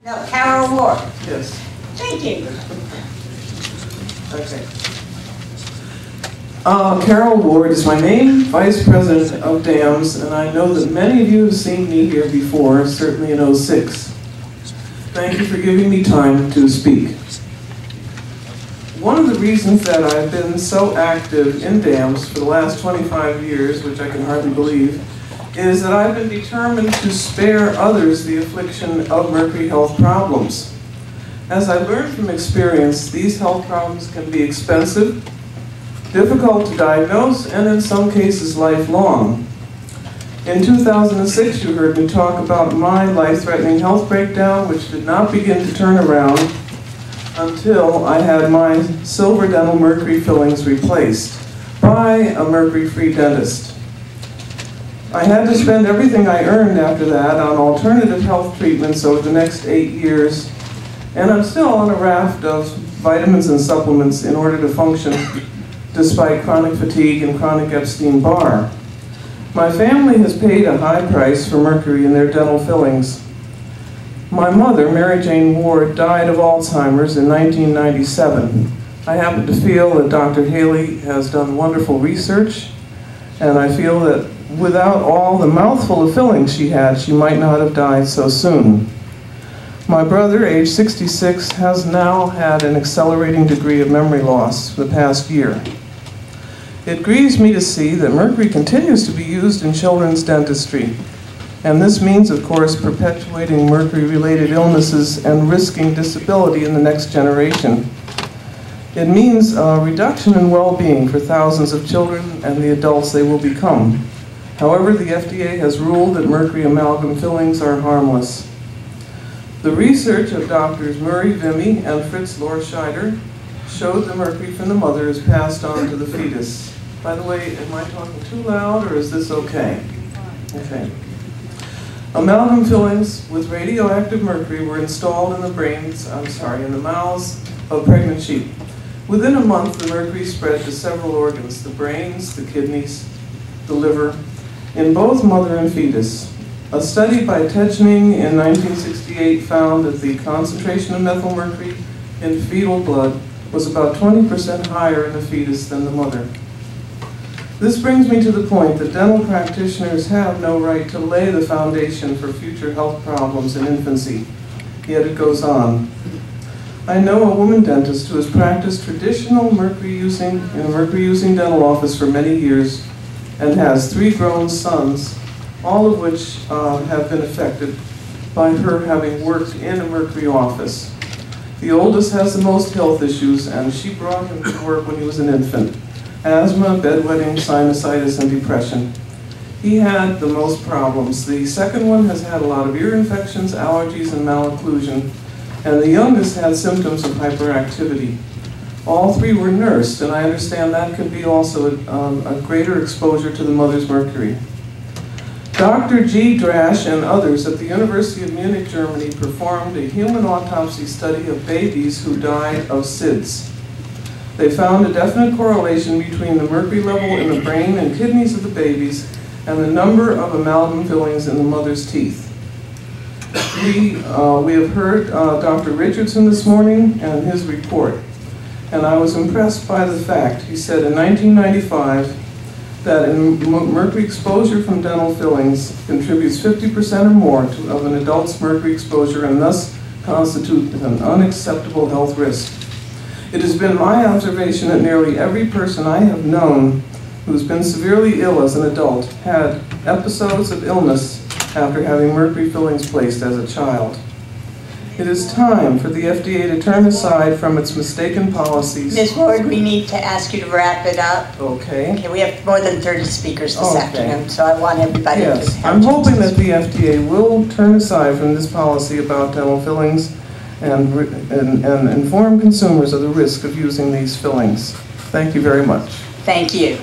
No, Carol Ward. Yes. Thank you. Okay. Carol Ward is my name, Vice President of Dams, and I know that many of you have seen me here before, certainly in '06. Thank you for giving me time to speak. One of the reasons that I've been so active in dams for the last 25 years, which I can hardly believe, is that I've been determined to spare others the affliction of mercury health problems. As I learned from experience, these health problems can be expensive, difficult to diagnose, and in some cases lifelong. In 2006, you heard me talk about my life-threatening health breakdown, which did not begin to turn around until I had my silver dental mercury fillings replaced by a mercury-free dentist. I had to spend everything I earned after that on alternative health treatments over the next 8 years, and I'm still on a raft of vitamins and supplements in order to function despite chronic fatigue and chronic Epstein-Barr. My family has paid a high price for mercury in their dental fillings. My mother, Mary Jane Ward, died of Alzheimer's in 1997. I happen to feel that Dr. Haley has done wonderful research, and I feel that without all the mouthful of fillings she had, she might not have died so soon. My brother, age 66, has now had an accelerating degree of memory loss for the past year. It grieves me to see that mercury continues to be used in children's dentistry, and this means, of course, perpetuating mercury-related illnesses and risking disability in the next generation. It means a reduction in well-being for thousands of children and the adults they will become. However, the FDA has ruled that mercury amalgam fillings are harmless. The research of Drs. Murray Vimy and Fritz Lorscheider showed the mercury from the mother is passed on to the fetus. By the way, am I talking too loud or is this okay? Okay. Amalgam fillings with radioactive mercury were installed in the mouths of pregnant sheep. Within a month, the mercury spread to several organs, the brains, the kidneys, the liver, in both mother and fetus. A study by Techning in 1968 found that the concentration of methylmercury in fetal blood was about 20% higher in the fetus than the mother. This brings me to the point that dental practitioners have no right to lay the foundation for future health problems in infancy, yet it goes on. I know a woman dentist who has practiced traditional mercury-using in a mercury-using dental office for many years and has 3 grown sons, all of which have been affected by her having worked in a mercury office. The oldest has the most health issues, and she brought him to work when he was an infant. Asthma, bedwetting, sinusitis, and depression. He had the most problems. The second one has had a lot of ear infections, allergies, and malocclusion, and the youngest had symptoms of hyperactivity. All 3 were nursed, and I understand that could be also a greater exposure to the mother's mercury. Dr. G. Drash and others at the University of Munich, Germany, performed a human autopsy study of babies who died of SIDS. They found a definite correlation between the mercury level in the brain and kidneys of the babies and the number of amalgam fillings in the mother's teeth. We have heard Dr. Richardson this morning and his report, and I was impressed by the fact, he said in 1995, that mercury exposure from dental fillings contributes 50% or more of an adult's mercury exposure and thus constitutes an unacceptable health risk. It has been my observation that nearly every person I have known who's been severely ill as an adult had episodes of illness after having mercury fillings placed as a child. It is time for the FDA to turn aside from its mistaken policies. Ms. Ward, we need to ask you to wrap it up. Okay. Okay, we have more than 30 speakers this afternoon, so I want everybody to have I'm hoping that the FDA will turn aside from this policy about dental fillings and inform consumers of the risk of using these fillings. Thank you very much. Thank you.